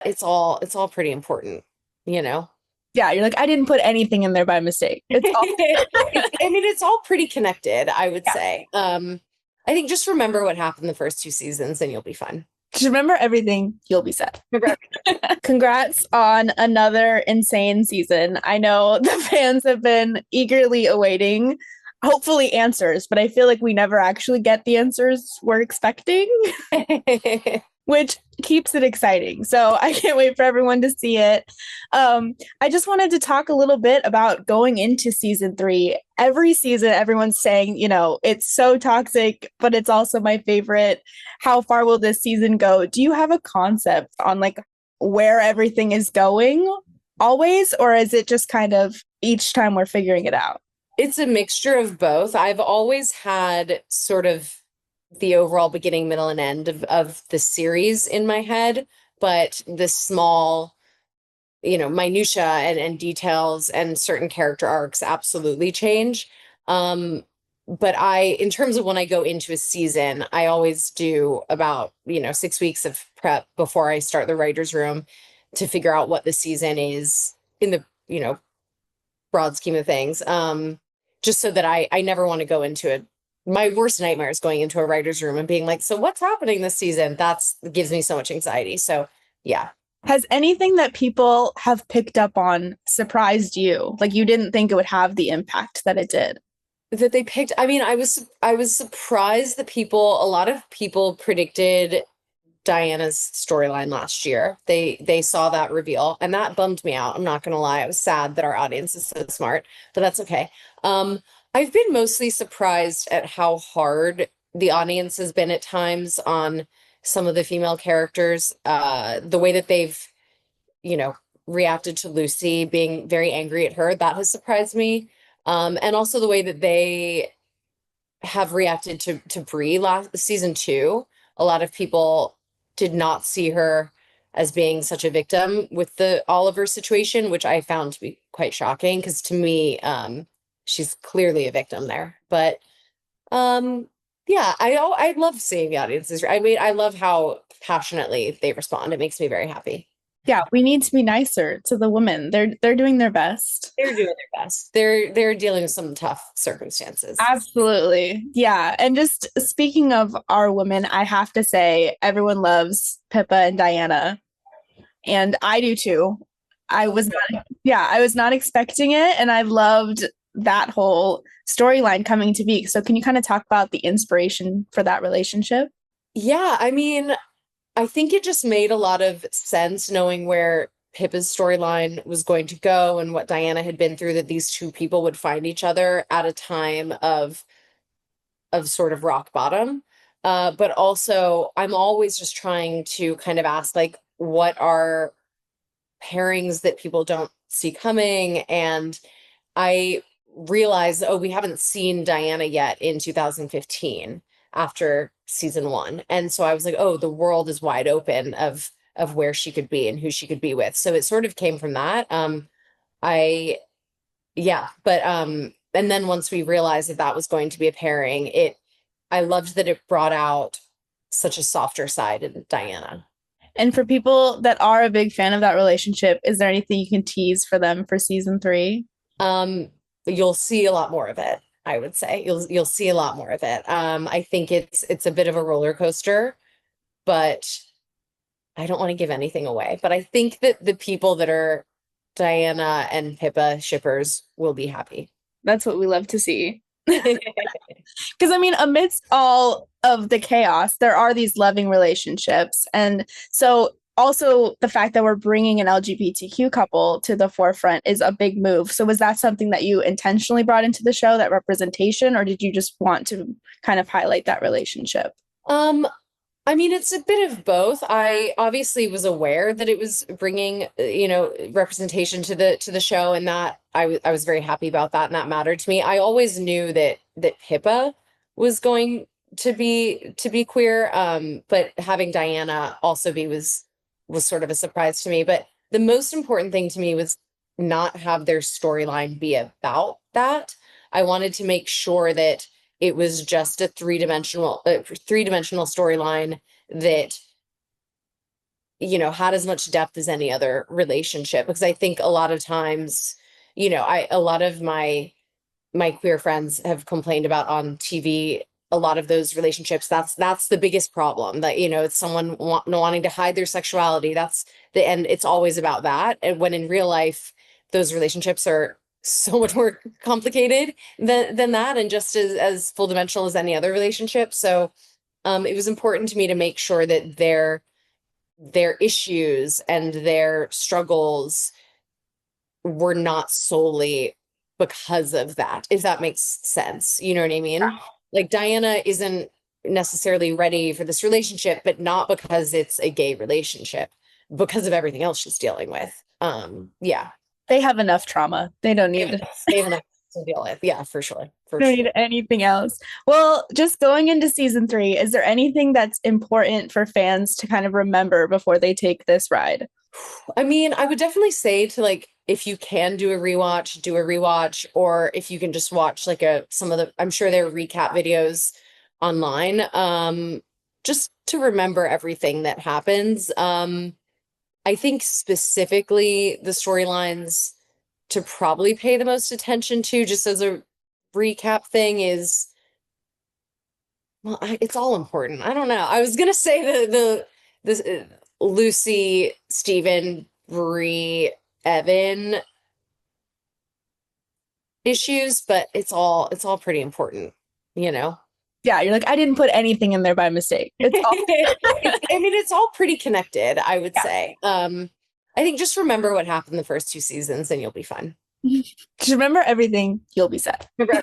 it's all pretty important, you know. Yeah, you're like, I didn't put anything in there by mistake. It's all I mean, it's all pretty connected, I would yeah. say. I think just remember what happened the first two seasons and you'll be fine. Just remember everything, you'll be set. Remember. Congrats on another insane season. I know the fans have been eagerly awaiting, hopefully, answers, but I feel like we never actually get the answers we're expecting, which keeps it exciting. So I can't wait for everyone to see it. I just wanted to talk a little bit about going into season three. Every season, everyone's saying, it's so toxic, but it's also my favorite. How far will this season go? Do you have a concept on like where everything is going always, or is it just kind of each time we're figuring it out? It's a mixture of both. I've always had sort of the overall beginning, middle, and end of the series in my head, but the small, minutia and details and certain character arcs absolutely change. Um, but in terms of when I go into a season, I always do about, 6 weeks of prep before I start the writer's room to figure out what the season is in the, broad scheme of things. Just so that I never want to go into it. My worst nightmare is going into a writer's room and being like, so what's happening this season? That's gives me so much anxiety. So yeah. Has anything that people have picked up on surprised you? Like you didn't think it would have the impact that it did? That they picked, I mean, I was surprised that a lot of people predicted Diana's storyline last year. They saw that reveal and that bummed me out. I'm not gonna lie. I was sad that our audience is so smart, but that's okay. Um, I've been mostly surprised at how hard the audience has been at times on some of the female characters. The way that they've, you know, reacted to Lucy being very angry at her, that has surprised me. And also the way that they have reacted to Brie last season two. A lot of people did not see her as being such a victim with the Oliver situation, which I found to be quite shocking because to me, she's clearly a victim there. But yeah, I love seeing the audiences. I mean, I love how passionately they respond. It makes me very happy. Yeah, we need to be nicer to the women. They're doing their best. They're doing their best. They're dealing with some tough circumstances. Absolutely. Yeah. And just speaking of our women, I have to say everyone loves Pippa and Diana. And I do too. I was not expecting it. And I loved that whole storyline coming to be. So can you kind of talk about the inspiration for that relationship? Yeah, I mean, I think it just made a lot of sense knowing where Pippa's storyline was going to go and what Diana had been through, that these two people would find each other at a time of sort of rock bottom. But also, I'm always just trying to kind of ask, like, what are pairings that people don't see coming? And I realized, oh, we haven't seen Diana yet in 2015 after season one. And so I was like, oh, the world is wide open of where she could be and who she could be with. So it sort of came from that. I yeah, but and then once we realized that that was going to be a pairing, I loved that it brought out such a softer side in Diana. And for people that are a big fan of that relationship, is there anything you can tease for them for season three? You'll see a lot more of it, I would say. You'll see a lot more of it. I think it's a bit of a roller coaster, but I don't want to give anything away. But I think that the people that are Diana and Pippa shippers will be happy. That's what we love to see. Because I mean, amidst all of the chaos, there are these loving relationships. And so also the fact that we're bringing an LGBTQ couple to the forefront is a big move. So was that something that you intentionally brought into the show, that representation, or did you just want to kind of highlight that relationship? Um, I mean, it's a bit of both. I obviously was aware that it was bringing, representation to the show, and that I was very happy about that, and that mattered to me. I always knew that Pippa was going to be queer, but having Diana also be was sort of a surprise to me. But the most important thing to me was not have their storyline be about that. I wanted to make sure that it was just a three-dimensional storyline that had as much depth as any other relationship, because I think a lot of times, a lot of my queer friends have complained about on TV, a lot of those relationships, that's the biggest problem, that it's someone wanting to hide their sexuality. That's and it's always about that, and when in real life those relationships are so much more complicated than that, and just as full dimensional as any other relationship. So it was important to me to make sure that their issues and their struggles were not solely because of that, if that makes sense. You know what I mean? Like Diana isn't necessarily ready for this relationship, but not because it's a gay relationship, because of everything else she's dealing with. Yeah. They have enough trauma. They don't They have need they have enough to deal with. Yeah, for sure. For don't sure. need anything else. Well, just going into season 3, is there anything that's important for fans to kind of remember before they take this ride? I mean, I would definitely say to, like, if you can do a rewatch, do a rewatch, or if you can just watch like some of the, I'm sure there are recap videos online, just to remember everything that happens. I think specifically the storylines to probably pay the most attention to, just as a recap thing, is, well, it's all important. I don't know. I was gonna say the Lucy, Stephen, Bree, Evan issues, but it's all pretty important, you know. Yeah, you're like, I didn't put anything in there by mistake. It's all I mean, it's all pretty connected, I would yeah. say. I think just remember what happened the first 2 seasons and you'll be fine. Just remember everything, you'll be set. Remember